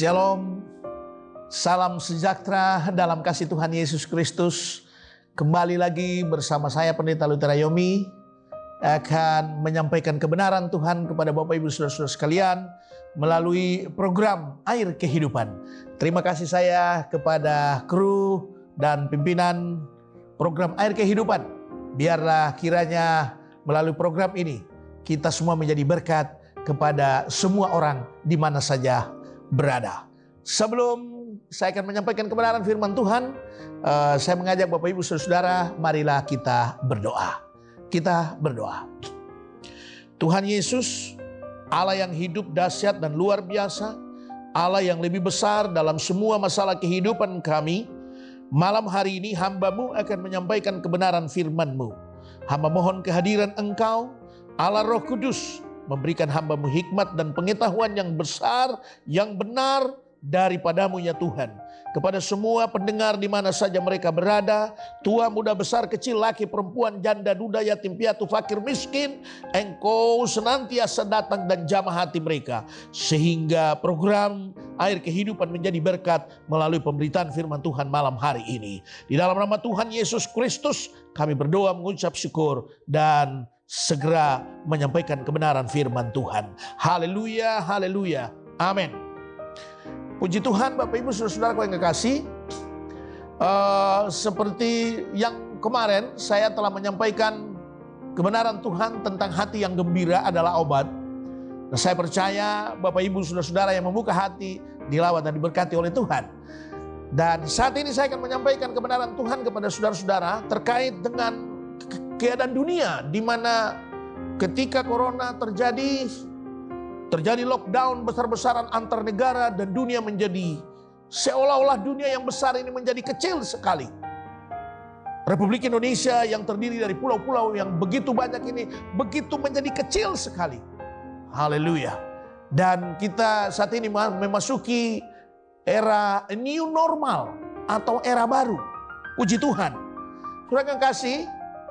Shalom, salam sejahtera dalam kasih Tuhan Yesus Kristus. Kembali lagi bersama saya Pendeta Lutera Yomi akan menyampaikan kebenaran Tuhan kepada Bapak Ibu Saudara-saudara sekalian melalui program Air Kehidupan. Terima kasih saya kepada kru dan pimpinan program Air Kehidupan. Biarlah kiranya melalui program ini kita semua menjadi berkat kepada semua orang di mana saja berada. Sebelum saya akan menyampaikan kebenaran firman Tuhan, saya mengajak Bapak Ibu Saudara, marilah kita berdoa. Kita berdoa. Tuhan Yesus, Allah yang hidup, dahsyat dan luar biasa, Allah yang lebih besar dalam semua masalah kehidupan kami, malam hari ini hamba-Mu akan menyampaikan kebenaran firman-Mu. Hamba mohon kehadiran Engkau, Allah Roh Kudus, memberikan hamba-Mu hikmat dan pengetahuan yang besar, yang benar daripada-Mu ya Tuhan. Kepada semua pendengar di mana saja mereka berada, tua, muda, besar, kecil, laki, perempuan, janda, duda, yatim, piatu, fakir, miskin, Engkau senantiasa datang dan jamah hati mereka. Sehingga program Air Kehidupan menjadi berkat melalui pemberitaan firman Tuhan malam hari ini. Di dalam nama Tuhan Yesus Kristus kami berdoa, mengucap syukur, dan segera menyampaikan kebenaran firman Tuhan. Haleluya, haleluya, amin. Puji Tuhan, Bapak Ibu Saudara-saudaraku yang kekasih, seperti yang kemarin saya telah menyampaikan kebenaran Tuhan tentang hati yang gembira adalah obat. Nah, saya percaya Bapak Ibu Saudara-saudara yang membuka hati dilawat dan diberkati oleh Tuhan. Dan saat ini saya akan menyampaikan kebenaran Tuhan kepada saudara-saudara terkait dengan keadaan dunia, di mana ketika corona terjadi lockdown besar-besaran antar negara dan dunia menjadi seolah-olah dunia yang besar ini menjadi kecil sekali. Republik Indonesia yang terdiri dari pulau-pulau yang begitu banyak ini begitu menjadi kecil sekali. Haleluya. Dan kita saat ini memasuki era new normal atau era baru. Puji Tuhan. Saudara yang kasih,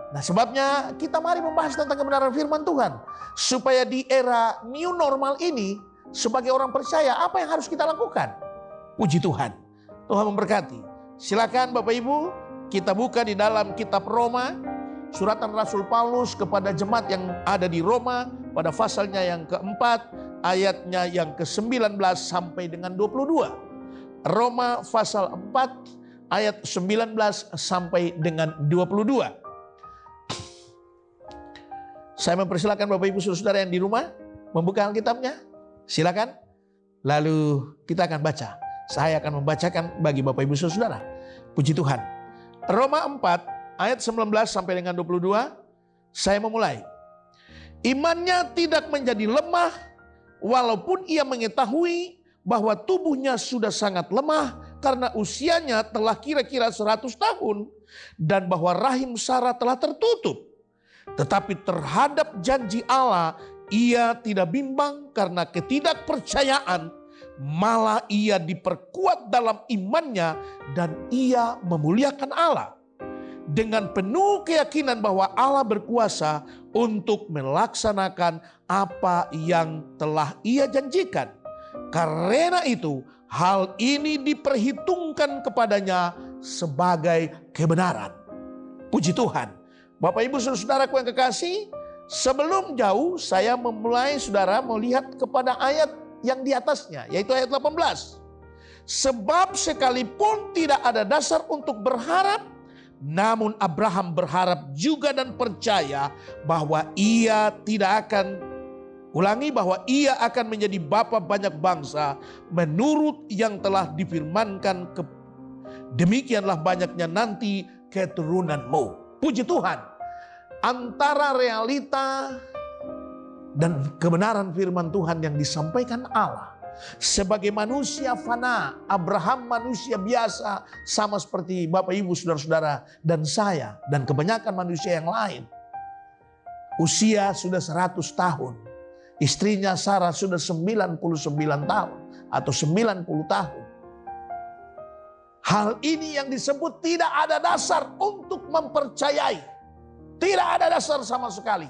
nah sebabnya kita mari membahas tentang kebenaran firman Tuhan. Supaya di era new normal ini, sebagai orang percaya, apa yang harus kita lakukan? Puji Tuhan. Tuhan memberkati. Silakan Bapak Ibu, kita buka di dalam kitab Roma. Suratan Rasul Paulus kepada jemaat yang ada di Roma pada pasalnya yang keempat, ayatnya yang ke-19 sampai dengan 22. Roma pasal 4, ayat 19 sampai dengan 22. Saya mempersilakan Bapak Ibu Saudara yang di rumah membuka Alkitabnya. Silakan. Lalu kita akan baca. Saya akan membacakan bagi Bapak Ibu Saudara. Puji Tuhan. Roma 4 ayat 19 sampai dengan 22. Saya memulai. Imannya tidak menjadi lemah walaupun ia mengetahui bahwa tubuhnya sudah sangat lemah karena usianya telah kira-kira 100 tahun dan bahwa rahim Sarah telah tertutup. Tetapi terhadap janji Allah, ia tidak bimbang karena ketidakpercayaan, malah ia diperkuat dalam imannya dan ia memuliakan Allah. Dengan penuh keyakinan bahwa Allah berkuasa untuk melaksanakan apa yang telah ia janjikan. Karena itu, hal ini diperhitungkan kepadanya sebagai kebenaran. Puji Tuhan. Bapak Ibu Saudaraku yang kekasih, sebelum jauh saya memulai saudara melihat kepada ayat yang di atasnya, yaitu ayat 18. Sebab sekalipun tidak ada dasar untuk berharap, namun Abraham berharap juga dan percaya bahwa ia ia akan menjadi bapa banyak bangsa menurut yang telah difirmankan, demikianlah banyaknya nanti keturunanmu. Puji Tuhan. Antara realita dan kebenaran firman Tuhan yang disampaikan Allah. Sebagai manusia fana, Abraham manusia biasa, sama seperti Bapak Ibu Saudara-saudara dan saya dan kebanyakan manusia yang lain. Usia sudah 100 tahun. Istrinya Sarah sudah 99 tahun atau 90 tahun. Hal ini yang disebut tidak ada dasar untuk mempercayai. Tidak ada dasar sama sekali.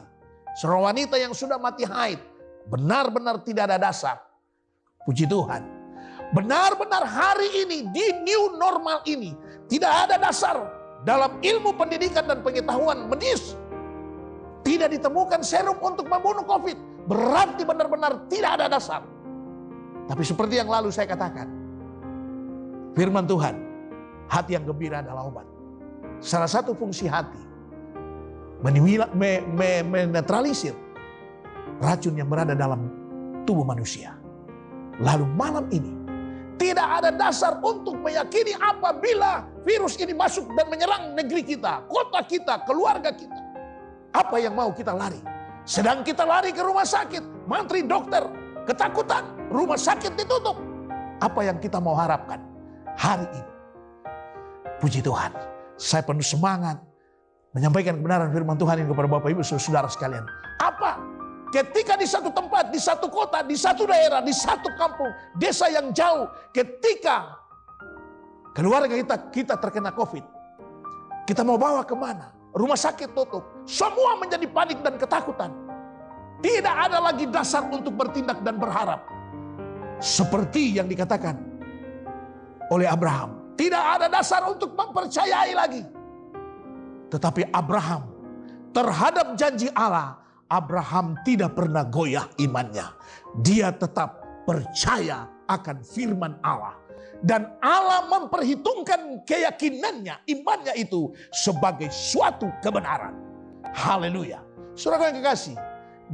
Seorang wanita yang sudah mati haid, benar-benar tidak ada dasar. Puji Tuhan. Benar-benar hari ini di new normal ini tidak ada dasar dalam ilmu pendidikan dan pengetahuan medis. Tidak ditemukan serum untuk membunuh COVID. Berarti benar-benar tidak ada dasar. Tapi seperti yang lalu saya katakan, firman Tuhan, hati yang gembira adalah obat. Salah satu fungsi hati menetralisir racun yang berada dalam tubuh manusia. Lalu malam ini tidak ada dasar untuk meyakini apabila virus ini masuk dan menyerang negeri kita, kota kita, keluarga kita. Apa yang mau kita lari? Sedang kita lari ke rumah sakit, mantri dokter ketakutan, rumah sakit ditutup. Apa yang kita mau harapkan hari ini? Puji Tuhan, saya penuh semangat menyampaikan kebenaran firman Tuhan ini kepada Bapak Ibu Saudara sekalian. Apa? Ketika di satu tempat, di satu kota, di satu daerah, di satu kampung, desa yang jauh, ketika keluarga kita terkena COVID, kita mau bawa kemana? Rumah sakit tutup, semua menjadi panik dan ketakutan. Tidak ada lagi dasar untuk bertindak dan berharap. Seperti yang dikatakan oleh Abraham, tidak ada dasar untuk mempercayai lagi. Tetapi Abraham terhadap janji Allah, Abraham tidak pernah goyah imannya. Dia tetap percaya akan firman Allah. Dan Allah memperhitungkan keyakinannya, imannya itu sebagai suatu kebenaran. Haleluya. Saudara yang kekasih,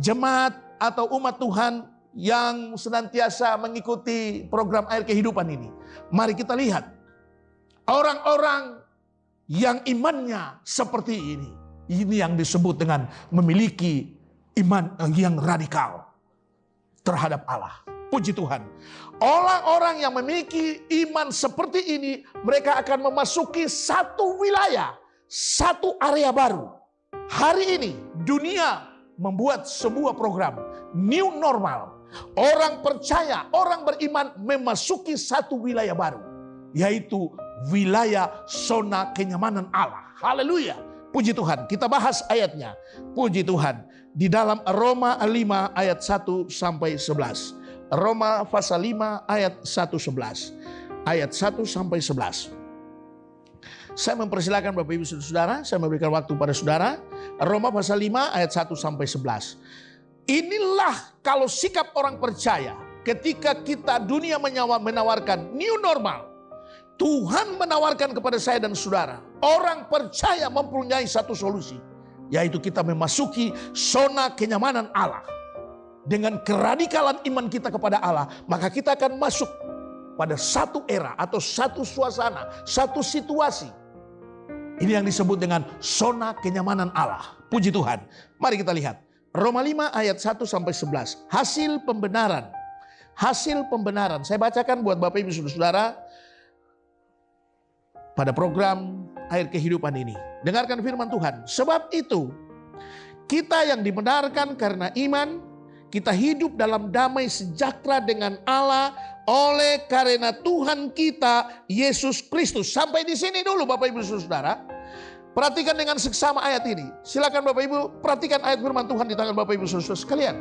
jemaat atau umat Tuhan yang senantiasa mengikuti program Air Kehidupan ini, mari kita lihat orang-orang yang imannya seperti ini. Ini yang disebut dengan memiliki iman yang radikal terhadap Allah. Puji Tuhan. Orang-orang yang memiliki iman seperti ini, mereka akan memasuki satu wilayah, satu area baru. Hari ini dunia membuat sebuah program new normal. Orang percaya, orang beriman memasuki satu wilayah baru, yaitu wilayah zona kenyamanan Allah. Haleluya. Puji Tuhan. Kita bahas ayatnya. Puji Tuhan. Di dalam Roma 5 ayat 1 sampai 11. Roma pasal 5 ayat 1-11. Ayat 1 sampai 11. Saya mempersilakan Bapak Ibu Saudara, saya memberikan waktu pada saudara. Roma pasal 5 ayat 1 sampai 11. Inilah kalau sikap orang percaya ketika kita dunia menawarkan new normal. Tuhan menawarkan kepada saya dan saudara, orang percaya mempunyai satu solusi, yaitu kita memasuki zona kenyamanan Allah. Dengan keradikalan iman kita kepada Allah, maka kita akan masuk pada satu era atau satu suasana, satu situasi. Ini yang disebut dengan zona kenyamanan Allah. Puji Tuhan. Mari kita lihat. Roma 5 ayat 1 sampai 11. Hasil pembenaran. Hasil pembenaran. Saya bacakan buat Bapak Ibu Saudara pada program Air Kehidupan ini. Dengarkan firman Tuhan. Sebab itu, kita yang dibenarkan karena iman, kita hidup dalam damai sejahtera dengan Allah oleh karena Tuhan kita Yesus Kristus. Sampai di sini dulu Bapak Ibu Saudara. Perhatikan dengan seksama ayat ini. Silakan Bapak Ibu perhatikan ayat firman Tuhan di tangan Bapak Ibu Saudara sekalian.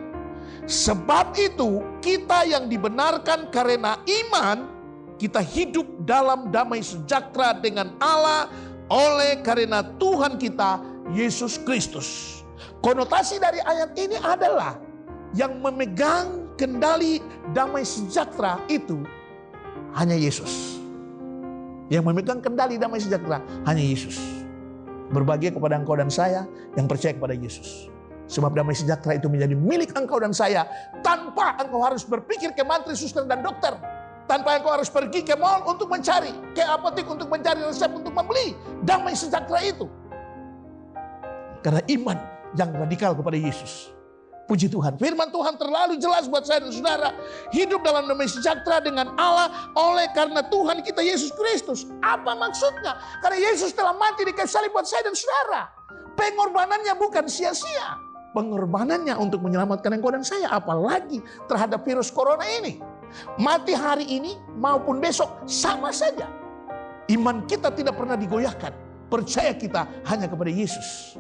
Sebab itu kita yang dibenarkan karena iman, kita hidup dalam damai sejahtera dengan Allah oleh karena Tuhan kita Yesus Kristus. Konotasi dari ayat ini adalah yang memegang kendali damai sejahtera itu hanya Yesus. Yang memegang kendali damai sejahtera hanya Yesus. Berbahagia kepada engkau dan saya yang percaya kepada Yesus. Sebab damai sejahtera itu menjadi milik engkau dan saya tanpa engkau harus berpikir ke mantri, suster dan dokter. Tanpa engkau harus pergi ke mall untuk mencari, ke apotek untuk mencari resep untuk membeli damai sejahtera itu. Karena iman yang radikal kepada Yesus. Puji Tuhan. Firman Tuhan terlalu jelas buat saya dan saudara. Hidup dalam damai sejahtera dengan Allah oleh karena Tuhan kita Yesus Kristus. Apa maksudnya? Karena Yesus telah mati di kayu salib buat saya dan saudara. Pengorbanannya bukan sia-sia. Pengorbanannya untuk menyelamatkan engkau dan saya. Apalagi terhadap virus corona ini. Mati hari ini maupun besok sama saja. Iman kita tidak pernah digoyahkan. Percaya kita hanya kepada Yesus.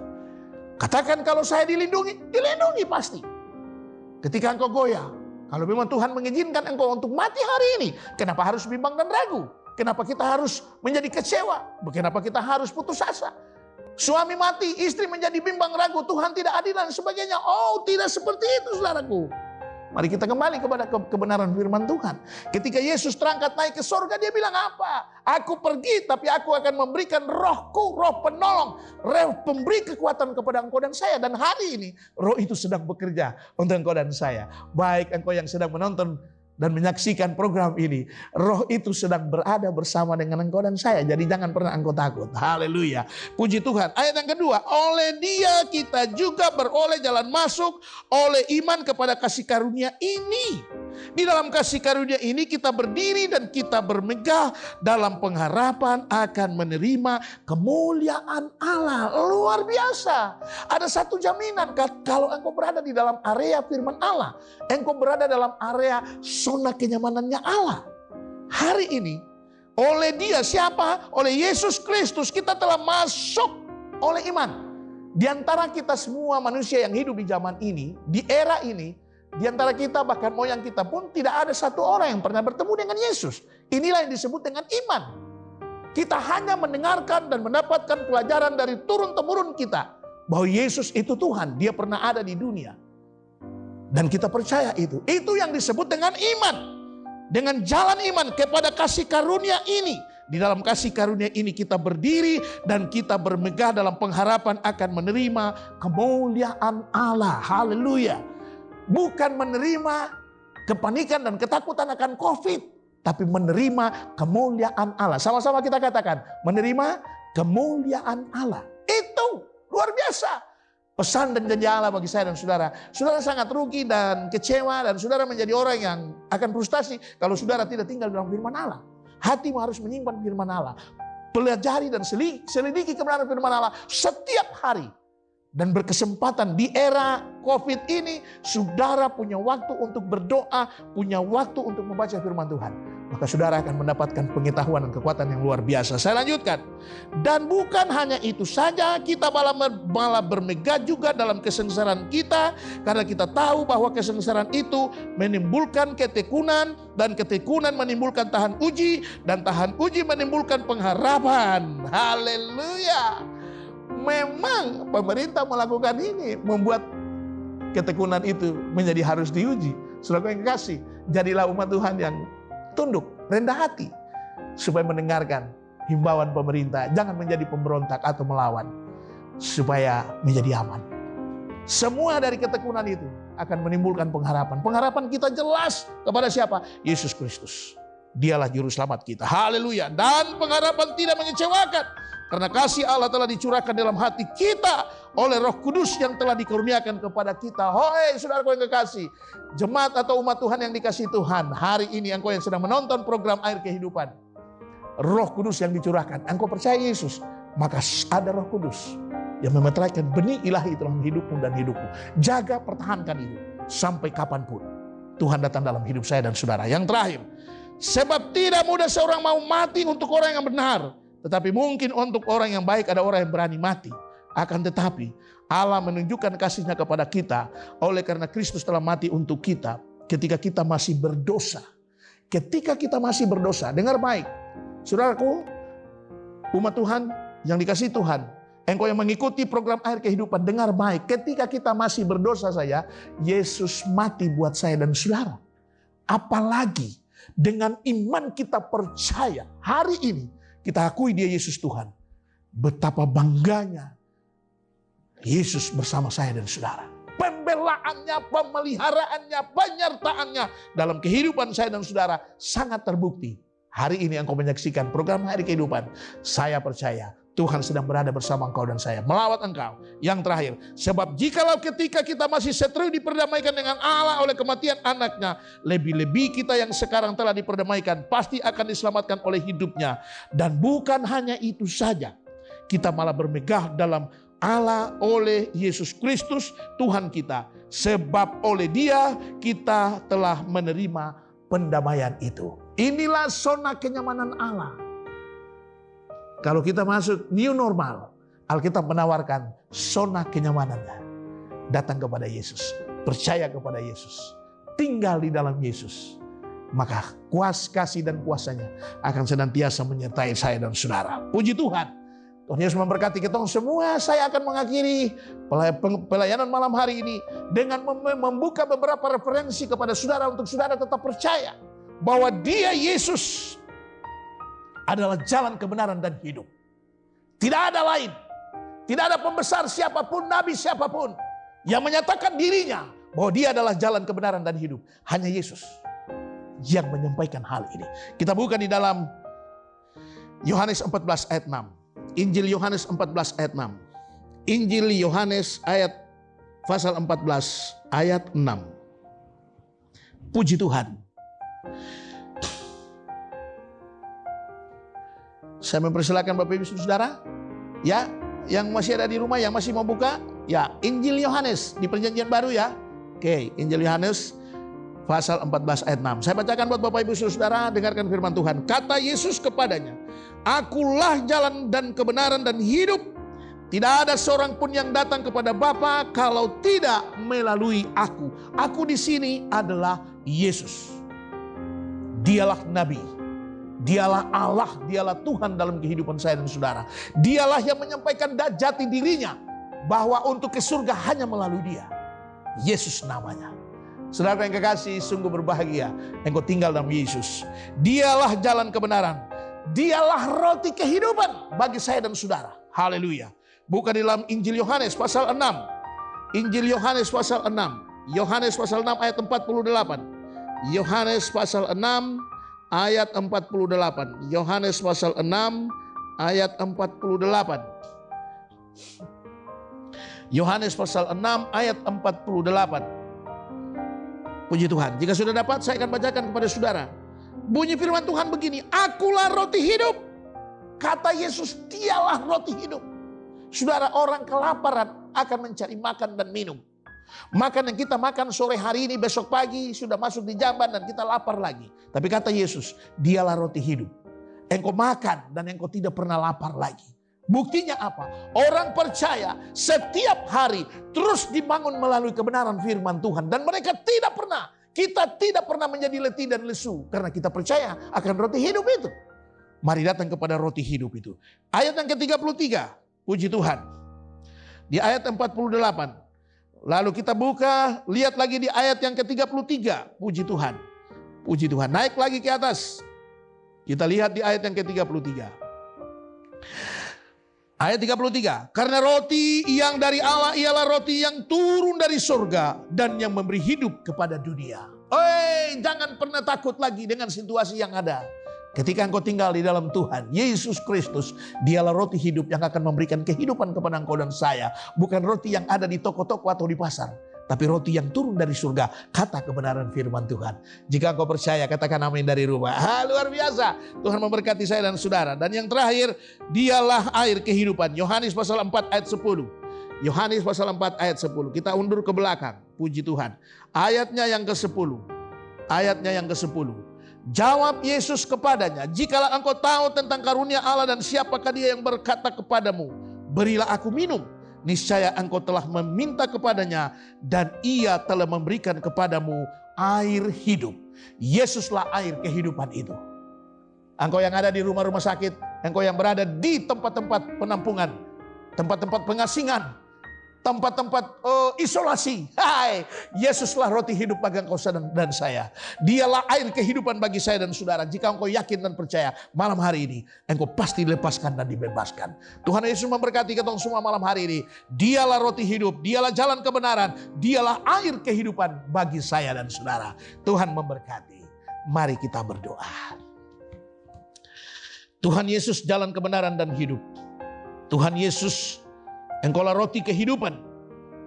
Katakan kalau saya dilindungi, dilindungi pasti. Ketika engkau goyah, Kalau memang Tuhan mengizinkan engkau untuk mati hari ini, kenapa harus bimbang dan ragu? Kenapa kita harus menjadi kecewa? Kenapa kita harus putus asa? Suami mati, istri menjadi bimbang ragu, Tuhan tidak adil dan sebagainya. Oh, tidak seperti itu, saudaraku. Mari kita kembali kepada kebenaran firman Tuhan. Ketika Yesus terangkat naik ke sorga, dia bilang apa? Aku pergi, tapi aku akan memberikan rohku, roh penolong, roh pemberi kekuatan kepada engkau dan saya. Dan hari ini, roh itu sedang bekerja untuk engkau dan saya. Baik engkau yang sedang menonton dan menyaksikan program ini, roh itu sedang berada bersama dengan engkau dan saya. Jadi jangan pernah engkau takut. Haleluya. Puji Tuhan. Ayat yang kedua, oleh dia kita juga beroleh jalan masuk oleh iman kepada kasih karunia ini. Di dalam kasih karunia ini kita berdiri dan kita bermegah dalam pengharapan akan menerima kemuliaan Allah. Luar biasa. Ada satu jaminan, kalau engkau berada di dalam area firman Allah, engkau berada dalam area zona kenyamanannya Allah. Hari ini oleh dia, siapa? Oleh Yesus Kristus kita telah masuk oleh iman. Di antara kita semua manusia yang hidup di zaman ini, di era ini, di antara kita bahkan moyang kita pun tidak ada satu orang yang pernah bertemu dengan Yesus. Inilah yang disebut dengan iman. Kita hanya mendengarkan dan mendapatkan pelajaran dari turun-temurun kita bahwa Yesus itu Tuhan, dia pernah ada di dunia. Dan kita percaya itu. Itu yang disebut dengan iman. Dengan jalan iman kepada kasih karunia ini. Di dalam kasih karunia ini kita berdiri dan kita bermegah dalam pengharapan akan menerima kemuliaan Allah. Haleluya. Bukan menerima kepanikan dan ketakutan akan COVID, tapi menerima kemuliaan Allah. Sama-sama kita katakan, menerima kemuliaan Allah. Itu luar biasa. Pesan dan janji Allah bagi saya dan saudara. Saudara sangat rugi dan kecewa dan saudara menjadi orang yang akan frustasi kalau saudara tidak tinggal dalam firman Allah. Hatimu harus menyimpan firman Allah. Pelajari dan selidiki kebenaran firman Allah setiap hari. Dan berkesempatan di era COVID ini, saudara punya waktu untuk berdoa, punya waktu untuk membaca firman Tuhan. Maka saudara akan mendapatkan pengetahuan dan kekuatan yang luar biasa. Saya lanjutkan. Dan bukan hanya itu saja, kita malah bermegah juga dalam kesengsaraan kita. Karena kita tahu bahwa kesengsaraan itu menimbulkan ketekunan. Dan ketekunan menimbulkan tahan uji. Dan tahan uji menimbulkan pengharapan. Haleluya. Memang pemerintah melakukan ini, membuat ketekunan itu menjadi harus diuji. Saudara yang kekasih, jadilah umat Tuhan yang tunduk, rendah hati, supaya mendengarkan himbauan pemerintah. Jangan menjadi pemberontak atau melawan, supaya menjadi aman. Semua dari ketekunan itu akan menimbulkan pengharapan. Pengharapan kita jelas kepada siapa? Yesus Kristus. Dialah juru selamat kita. Haleluya. Dan pengharapan tidak mengecewakan. Karena kasih Allah telah dicurahkan dalam hati kita oleh Roh Kudus yang telah dikurniakan kepada kita. Hoi saudaraku yang kekasih, jemaat atau umat Tuhan yang dikasihi Tuhan, hari ini engkau yang sedang menonton program Air Kehidupan, Roh Kudus yang dicurahkan, engkau percaya Yesus, maka ada Roh Kudus yang memeteraikan benih ilahi dalam hidupmu dan hidupku. Jaga, pertahankan itu sampai kapanpun Tuhan datang dalam hidup saya dan saudara. Yang terakhir, sebab tidak mudah seorang mau mati untuk orang yang benar, tetapi mungkin untuk orang yang baik ada orang yang berani mati. Akan tetapi Allah menunjukkan kasih-Nya kepada kita oleh karena Kristus telah mati untuk kita ketika kita masih berdosa. Ketika kita masih berdosa, dengar baik. Saudaraku, umat Tuhan yang dikasihi Tuhan, engkau yang mengikuti program Air Kehidupan, dengar baik. Ketika kita masih berdosa saja, Yesus mati buat saya dan saudara. Apalagi dengan iman kita percaya hari ini, kita akui dia Yesus Tuhan. Betapa bangganya Yesus bersama saya dan saudara. Pembelaannya, pemeliharaannya, penyertaannya dalam kehidupan saya dan saudara sangat terbukti. Hari ini engkau menyaksikan program Hari Kehidupan. Saya percaya Tuhan sedang berada bersama engkau dan saya, melawat engkau. Yang terakhir, sebab jikalau ketika kita masih seteru diperdamaikan dengan Allah oleh kematian anaknya, lebih-lebih kita yang sekarang telah diperdamaikan pasti akan diselamatkan oleh hidupnya. Dan bukan hanya itu saja, kita malah bermegah dalam Allah oleh Yesus Kristus Tuhan kita. Sebab oleh dia kita telah menerima pendamaian itu. Inilah zona kenyamanan Allah. Kalau kita masuk new normal, Alkitab menawarkan zona kenyamanannya. Datang kepada Yesus, percaya kepada Yesus, tinggal di dalam Yesus, maka kasih dan kuasanya akan senantiasa menyertai saya dan saudara. Puji Tuhan. Tuhan Yesus memberkati kita semua. Saya akan mengakhiri pelayanan malam hari ini dengan membuka beberapa referensi kepada saudara untuk saudara tetap percaya bahwa Dia Yesus adalah jalan kebenaran dan hidup. Tidak ada lain. Tidak ada pembesar siapapun, nabi siapapun yang menyatakan dirinya bahwa Dia adalah jalan kebenaran dan hidup. Hanya Yesus yang menyampaikan hal ini. Kita buka di dalam Yohanes 14 ayat 6. Injil Yohanes 14 ayat 6. Injil Yohanes pasal 14 ayat 6. Puji Tuhan. Saya mempersilakan Bapak Ibu Saudara, ya, yang masih ada di rumah, yang masih mau buka, ya, Injil Yohanes di Perjanjian Baru ya. Oke, Injil Yohanes pasal 14 ayat 6. Saya bacakan buat Bapak Ibu Saudara, dengarkan firman Tuhan. Kata Yesus kepadanya, "Akulah jalan dan kebenaran dan hidup. Tidak ada seorang pun yang datang kepada Bapa kalau tidak melalui aku." Aku di sini adalah Yesus. Dialah Nabi. Dialah Allah, dialah Tuhan dalam kehidupan saya dan saudara. Dialah yang menyampaikan jati dirinya bahwa untuk ke surga hanya melalui Dia. Yesus namanya. Saudara yang kekasih, sungguh berbahagia engkau tinggal dalam Yesus. Dialah jalan kebenaran. Dialah roti kehidupan bagi saya dan saudara. Haleluya. Buka di dalam Injil Yohanes pasal 6. Injil Yohanes pasal 6. Yohanes pasal 6 ayat 48. Yohanes pasal 6 ayat 48. Yohanes pasal 6 ayat 48. Yohanes pasal 6 ayat 48. Puji Tuhan. Jika sudah dapat, saya akan bacakan kepada saudara. Bunyi firman Tuhan begini, "Akulah roti hidup." Kata Yesus, Dialah roti hidup. Saudara, orang kelaparan akan mencari makan dan minum. Makan yang kita makan sore hari ini, besok pagi sudah masuk di jamban dan kita lapar lagi. Tapi kata Yesus, Dialah roti hidup. Engkau makan dan engkau tidak pernah lapar lagi. Buktinya apa? Orang percaya setiap hari terus dibangun melalui kebenaran firman Tuhan. Dan mereka kita tidak pernah menjadi letih dan lesu. Karena kita percaya akan roti hidup itu. Mari datang kepada roti hidup itu. Ayat yang ke-33, puji Tuhan. Di ayat 48. Lalu kita buka, lihat lagi di ayat yang ke-33. Puji Tuhan. Puji Tuhan. Naik lagi ke atas. Kita lihat di ayat yang ke-33. Ayat 33, karena roti yang dari Allah ialah roti yang turun dari surga dan yang memberi hidup kepada dunia. Jangan pernah takut lagi dengan situasi yang ada. Ketika engkau tinggal di dalam Tuhan, Yesus Kristus, Dialah roti hidup yang akan memberikan kehidupan kepada engkau dan saya. Bukan roti yang ada di toko-toko atau di pasar. Tapi roti yang turun dari surga, kata kebenaran firman Tuhan. Jika engkau percaya, katakan amin dari rumah. Luar biasa. Tuhan memberkati saya dan saudara. Dan yang terakhir, Dialah air kehidupan. Yohanes pasal 4 ayat 10. Yohanes pasal 4 ayat 10. Kita undur ke belakang. Puji Tuhan. Ayatnya yang ke-10. Ayatnya yang ke-10. Jawab Yesus kepadanya, "Jikalau engkau tahu tentang karunia Allah dan siapakah Dia yang berkata kepadamu, berilah aku minum. Niscaya engkau telah meminta kepadanya dan Ia telah memberikan kepadamu air hidup." Yesuslah air kehidupan itu. Engkau yang ada di rumah-rumah sakit, engkau yang berada di tempat-tempat penampungan, tempat-tempat pengasingan, tempat-tempat isolasi. Yesuslah roti hidup bagi engkau dan saya. Dialah air kehidupan bagi saya dan saudara. Jika engkau yakin dan percaya, malam hari ini engkau pasti dilepaskan dan dibebaskan. Tuhan Yesus memberkati kita semua malam hari ini. Dialah roti hidup, Dialah jalan kebenaran, Dialah air kehidupan bagi saya dan saudara. Tuhan memberkati. Mari kita berdoa. Tuhan Yesus, jalan kebenaran dan hidup. Tuhan Yesus, Engkaulah roti kehidupan.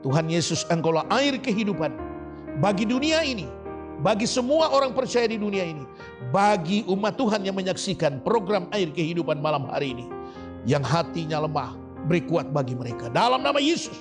Tuhan Yesus, Engkaulah air kehidupan bagi dunia ini, bagi semua orang percaya di dunia ini, bagi umat Tuhan yang menyaksikan program air kehidupan malam hari ini, yang hatinya lemah, beri kuat bagi mereka dalam nama Yesus.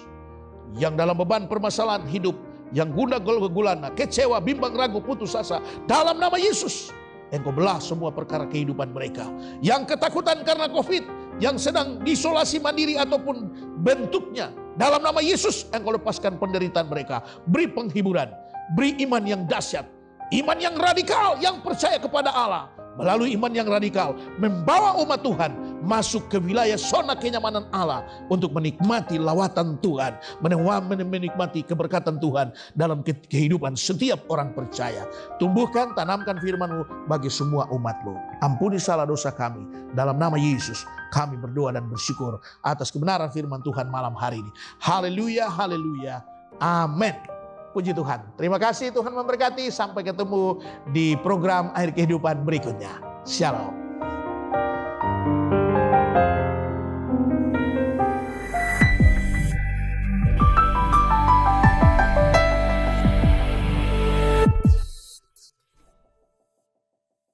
Yang dalam beban permasalahan hidup, yang gundah gulana, kecewa, bimbang, ragu, putus asa, dalam nama Yesus Engkau belah semua perkara kehidupan mereka. Yang ketakutan karena COVID, yang sedang diisolasi mandiri ataupun bentuknya, dalam nama Yesus Engkau lepaskan penderitaan mereka. Beri penghiburan. beri iman yang dahsyat, iman yang radikal, yang percaya kepada Allah. Melalui iman yang radikal, membawa umat Tuhan masuk ke wilayah zona kenyamanan Allah untuk menikmati lawatan Tuhan, menikmati keberkatan Tuhan dalam kehidupan setiap orang percaya. Tumbuhkan, tanamkan firman-Mu bagi semua umat-Mu. Ampuni salah dosa kami. Dalam nama Yesus kami berdoa dan bersyukur atas kebenaran firman Tuhan malam hari ini. Haleluya, haleluya, amin. Puji Tuhan. Terima kasih, Tuhan memberkati. Sampai ketemu di program Akhir Kehidupan berikutnya. Shalom.